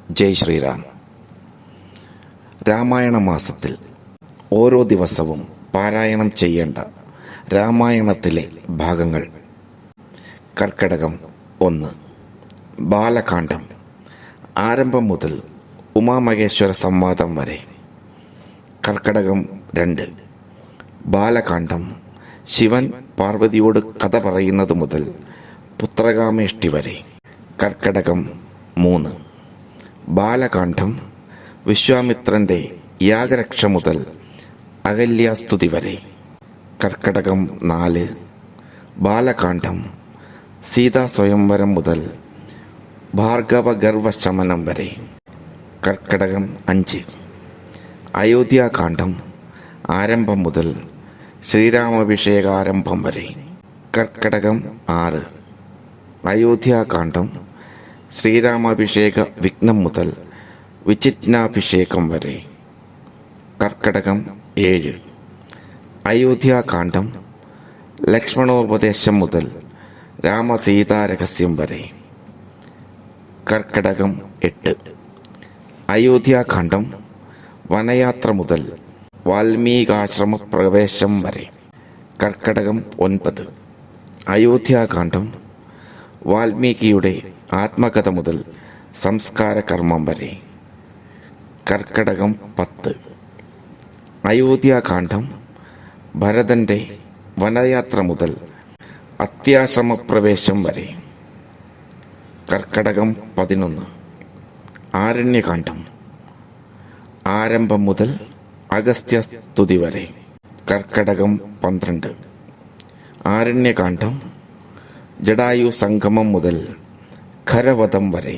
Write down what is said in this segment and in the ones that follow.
ജയ് ശ്രീറാം. രാമായണ മാസത്തിൽ ഓരോ ദിവസവും പാരായണം ചെയ്യേണ്ട രാമായണത്തിലെ ഭാഗങ്ങൾ. കർക്കടകം 1 ബാലകാന്ഡം, ആരംഭം മുതൽ ഉമാമഹേശ്വര സംവാദം വരെ. കർക്കടകം 2 ബാലകാന്ഡം, ശിവൻ പാർവതിയോട് കഥ പറയുന്നത് മുതൽ പുത്രകാമേഷ്ടി വരെ. കർക്കടകം 3 ബാലകാന്ഡം, വിശ്വാമിത്രന്റെ യാഗരക്ഷ മുതൽ അഹല്യാസ്തുതി വരെ. കർക്കടകം 4 ബാലകാന്ഡം, സീതാ സ്വയംവരം മുതൽ ഭാർഗവഗർവശമനം വരെ. കർക്കടകം 5 അയോധ്യാകാന്ഡം, ആരംഭം മുതൽ ശ്രീരാമാഭിഷേകാരംഭം വരെ. കർക്കടകം 6 അയോധ്യാകാന്ഡം, ശ്രീരാമാഭിഷേക വിഘ്നം മുതൽ വിചിത്നാഭിഷേകം വരെ. കർക്കടകം 7 അയോധ്യാകാന്ഡം, ലക്ഷ്മണോപദേശം മുതൽ രാമസീതാരഹസ്യം വരെ. കർക്കടകം 8 അയോധ്യാകാന്ഡം, വനയാത്ര മുതൽ വാൽമീകാശ്രമ പ്രവേശം വരെ. കർക്കടകം 9 അയോധ്യാകാന്ഡം, വാൽമീകിയുടെ ആത്മകഥ മുതൽ സംസ്കാര കർമ്മം വരെ. കർക്കടകം 10 അയോധ്യാകാന്ഡം, ഭരതന്റെ വനയാത്ര മുതൽ അത്യാശ്രമപ്രവേശം വരെ. കർക്കടകം 11 ആരണ്യകാന്ഡം, ആരംഭം മുതൽ അഗസ്ത്യസ്തുതി വരെ. കർക്കടകം 12 ആരണ്യകാന്ഡം, ജടായു സംഗമം മുതൽ ഖരവധം വരെ.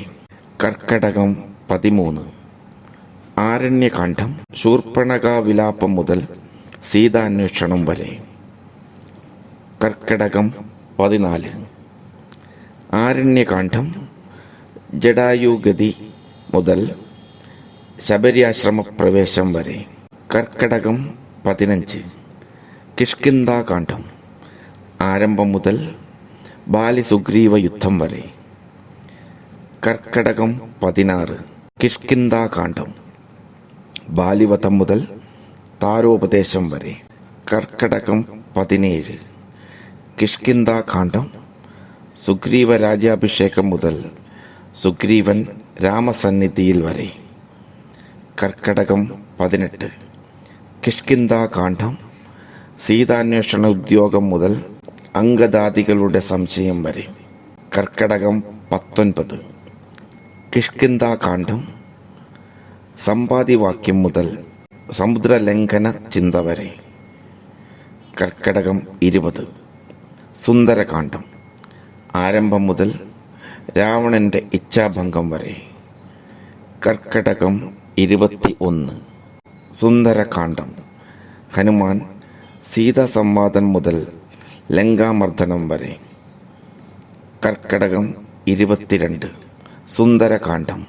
കർക്കടകം 13 ആരണ്യകാന്ഡം, ശൂർപ്പണഖാവിലാപം മുതൽ സീതാന്വേഷണം വരെ. കർക്കടകം 14 ആരണ്യകാന്ഡം, ജടായുഗതി മുതൽ ശബരിയാശ്രമ പ്രവേശം വരെ. കർക്കടകം 15 കിഷ്കിന്ധാകാന്ഡം, ആരംഭം മുതൽ ബാലിസുഗ്രീവ യുദ്ധം വരെ. കർക്കടകം 16 കിഷ്കിന്ധാകാന്ഡം, ബാലിവധം മുതൽ താരോപദേശം വരെ. കർക്കടകം 17 കിഷ്കിന്ധാകാന്ഡം, സുഗ്രീവ രാജ്യാഭിഷേകം മുതൽ സുഗ്രീവൻ രാമസന്നിധിയിൽ വരെ. കർക്കടകം 18 കിഷ്കിന്ധാകാന്ഡം, സീതാന്വേഷണ ഉദ്യോഗം മുതൽ അംഗദാദികളുടെ സംശയം വരെ. കർക്കടകം 19 കിഷ്കിന്ധാകാന്ഡം, സമ്പാദിവാക്യം മുതൽ സമുദ്രലംഘന ചിന്ത വരെ. കർക്കടകം 20 സുന്ദരകാന്ഡം, ആരംഭം മുതൽ രാവണന്റെ ഇച്ഛാഭംഗം വരെ. കർക്കടകം 21 സുന്ദരകാന്ഡം, ഹനുമാൻ സീതാ സംവാദം മുതൽ ലങ്കാമർദ്ദനം വരെ. കർക്കടകം 22 സുന്ദരകാന്ഡം,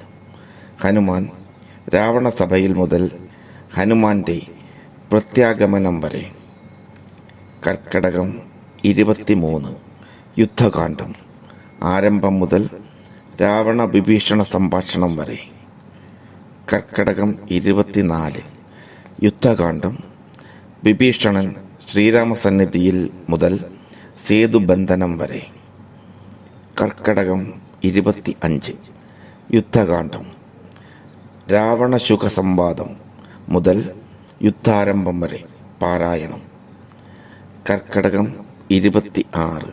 ഹനുമാൻ രാവണസഭയിൽ മുതൽ ഹനുമാന്റെ പ്രത്യാഗമനം വരെ. കർക്കടകം 23 യുദ്ധകാന്ഡം, ആരംഭം മുതൽ രാവണ വിഭീഷണ സംഭാഷണം വരെ. കർക്കടകം 24 യുദ്ധകാന്ഡം, വിഭീഷണൻ ശ്രീരാമസന്നിധിയിൽ മുതൽ സേതുബന്ധനം വരെ. കർക്കടകം 25 യുദ്ധകാന്ഡം, രാവണശുക സംവാദം മുതൽ യുദ്ധാരംഭം വരെ പാരായണം. കർക്കടകം 26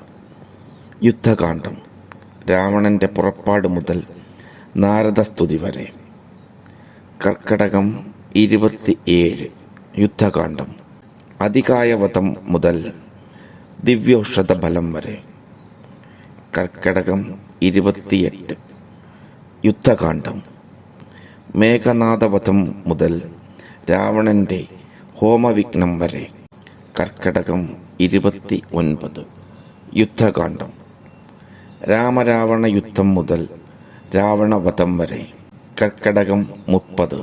യുദ്ധകാന്ഡം, രാവണന്റെ പുറപ്പാട് മുതൽ നാരദസ്തുതി വരെ. കർക്കടകം 27 യുദ്ധകാന്ഡം, അതികായവധം മുതൽ ദിവ്യൌഷധ ഫലം വരെ. കർക്കടകം 28 യുദ്ധകാന്ഡം, മേഘനാഥവധം മുതൽ രാവണന്റെ ഹോമവിഘ്നം വരെ. കർക്കടകം 29 യുദ്ധകാന്ഡം, രാമരാവണ യുദ്ധം മുതൽ രാവണവധം വരെ. കർക്കടകം 30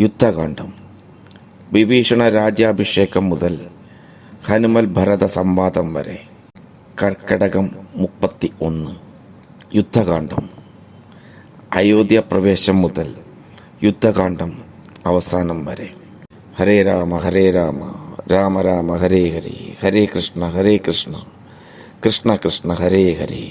യുദ്ധകാന്ഡം, വിഭീഷണ രാജ്യാഭിഷേകം മുതൽ ഹനുമൽ ഭരത സംവാദം വരെ. കർക്കടകം 31 യുദ്ധകാന്ഡം, അയോധ്യ പ്രവേശം മുതൽ യുദ്ധകാന്ഡം അവസാനം വരെ. ഹരേ രാമ രാമ രാമ ഹരേ ഹരേ, ഹരേ കൃഷ്ണ കൃഷ്ണ കൃഷ്ണ ഹരേ ഹരേ.